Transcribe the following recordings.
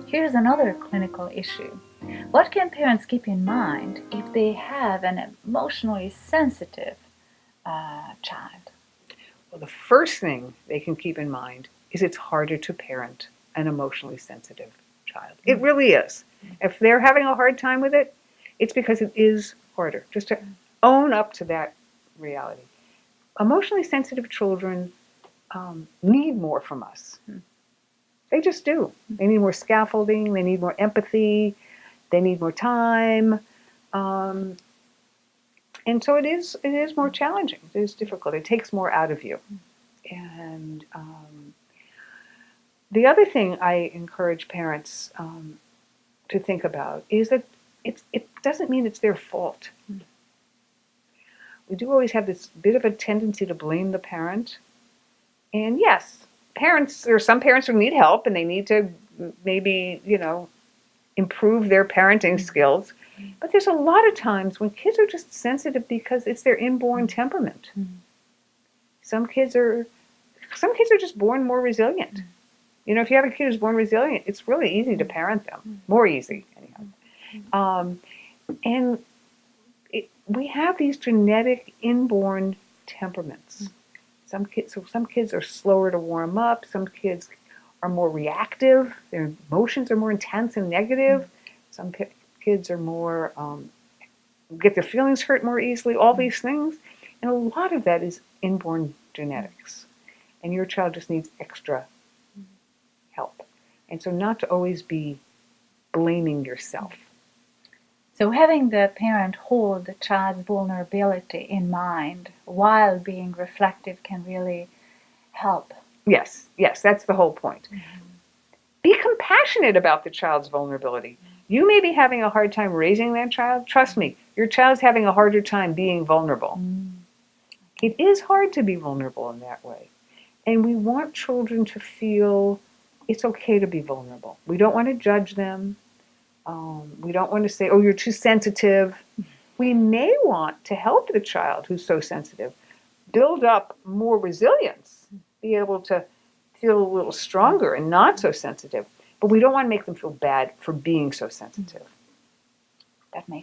Here's another clinical issue. What can parents keep in mind if they have an emotionally sensitive child? Well, the first thing they can keep in mind is it's harder to parent an emotionally sensitive child. It really is. If they're having a hard time with it, it's because it is harder. Just to own up to that reality. Emotionally sensitive children need more from us. They just do. They need more scaffolding. They need more empathy. They need more time. Um, and so it is more challenging. It is difficult. It takes more out of you. And the other thing I encourage parents to think about is that it doesn't mean it's their fault. We do always have this bit of a tendency to blame the parent. And yes, there are some parents who need help and they need to maybe, improve their parenting skills. But there's a lot of times when kids are just sensitive because it's their inborn temperament. Some kids are just born more resilient. If you have a kid who's born resilient, it's really easy to parent them. More easy, anyhow. And we have these genetic inborn temperaments. Some kids are slower to warm up. Some kids are more reactive. Their emotions are more intense and negative. Some kids are more get their feelings hurt more easily. All these things, and a lot of that is inborn genetics. And your child just needs extra help. And so, not to always be blaming yourself. So, having the parent hold the child's vulnerability in mind while being reflective can really help. Yes, that's the whole point. Be compassionate about the child's vulnerability. You may be having a hard time raising that child. Trust me, your child's having a harder time being vulnerable. It is hard to be vulnerable in that way. And we want children to feel it's okay to be vulnerable. We don't want to judge them. We don't want to say, oh, you're too sensitive. We may want to help the child who's so sensitive build up more resilience, be able to feel a little stronger and not so sensitive. But we don't want to make them feel bad for being so sensitive.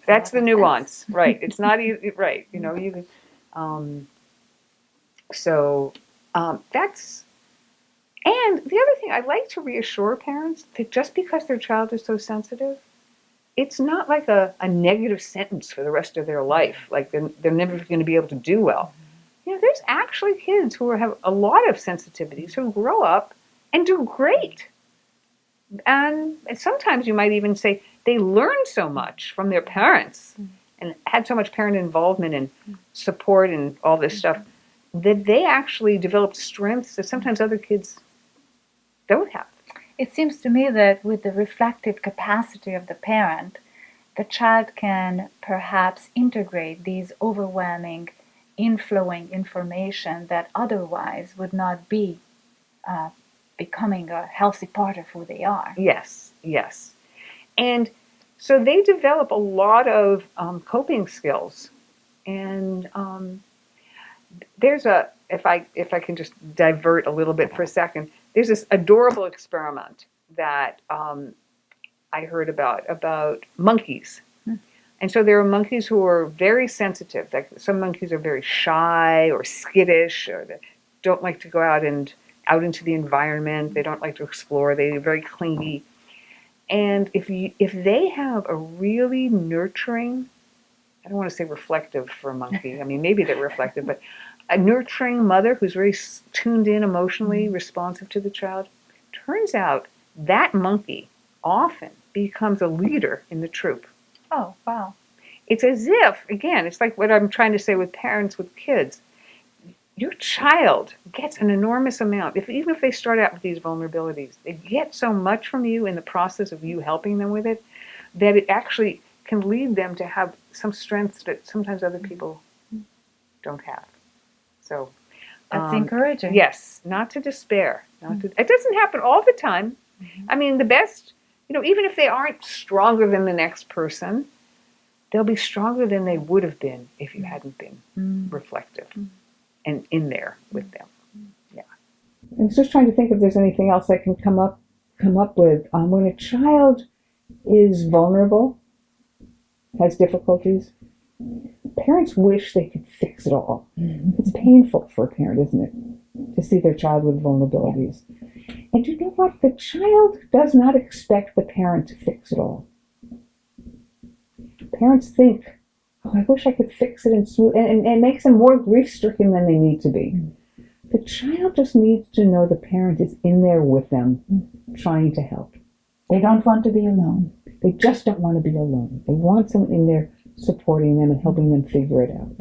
That's the nuance, sense. Right? It's not easy, right? You. So that's. And the other thing, I like to reassure parents that just because their child is so sensitive, it's not like a negative sentence for the rest of their life. Like they're never going to be able to do well. There's actually kids who have a lot of sensitivities who grow up and do great. And sometimes you might even say they learned so much from their parents and had so much parent involvement and support and all this stuff that they actually developed strengths that sometimes other kids don't have. It seems to me that with the reflective capacity of the parent, the child can perhaps integrate these overwhelming, inflowing information that otherwise would not be becoming a healthy part of who they are. Yes. And so they develop a lot of coping skills. And there's if I can just divert a little bit for a second, there's this adorable experiment that I heard about monkeys. And so there are monkeys who are very sensitive. Like some monkeys are very shy or skittish, or they don't like to go out into the environment. They don't like to explore. They're very clingy. And if they have a really nurturing, I don't want to say reflective for a monkey. I mean, maybe they're reflective, but a nurturing mother who's very tuned in emotionally, responsive to the child, turns out that monkey often becomes a leader in the troop. Oh, wow. It's as if, again, it's like what I'm trying to say with parents with kids. Your child gets an enormous amount. Even if they start out with these vulnerabilities, they get so much from you in the process of you helping them with it that it actually can lead them to have some strengths that sometimes other people don't have. So that's encouraging. Yes, not to despair. It doesn't happen all the time. I mean, the best, even if they aren't stronger than the next person, they'll be stronger than they would have been if you hadn't been reflective and in there with them. Yeah. I'm just trying to think if there's anything else that can come up come up with when a child is vulnerable, has difficulties, parents wish they could fix it all. It's painful for a parent, isn't it, to see their child with vulnerabilities. And you know what? The child does not expect the parent to fix it all. Parents think, oh, I wish I could fix it and smooth, and it makes them more grief-stricken than they need to be. The child just needs to know the parent is in there with them, trying to help. They don't want to be alone. They just don't want to be alone. They want someone in there supporting them and helping them figure it out.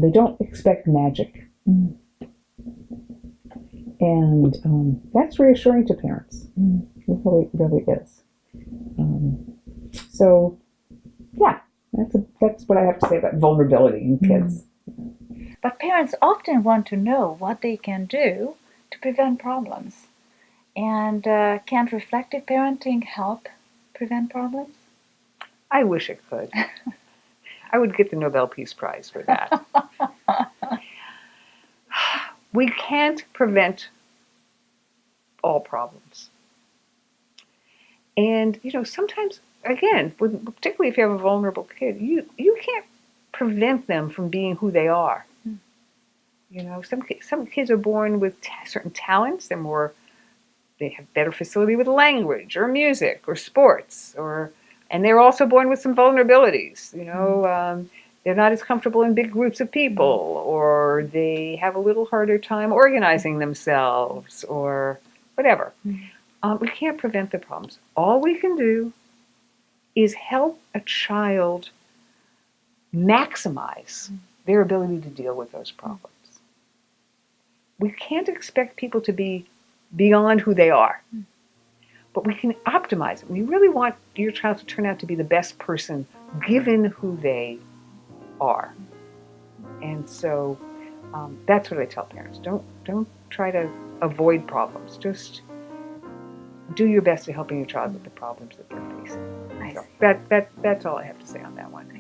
They don't expect magic. And that's reassuring to parents. It really is. So, yeah, that's what I have to say about vulnerability in kids. But parents often want to know what they can do to prevent problems. And can't reflective parenting help prevent problems? I wish it could. I would get the Nobel Peace Prize for that. We can't prevent all problems. And, sometimes, again, particularly if you have a vulnerable kid, you can't prevent them from being who they are. Some kids are born with certain talents. They have better facility with language or music or sports, and they're also born with some vulnerabilities. They're not as comfortable in big groups of people, or they have a little harder time organizing themselves, or whatever. We can't prevent the problems. All we can do is help a child maximize their ability to deal with those problems. We can't expect people to be beyond who they are, but we can optimize it. We really want your child to turn out to be the best person given who they are. And so that's what I tell parents. Don't try to avoid problems. Just do your best at helping your child with the problems that they're facing. So that's all I have to say on that one.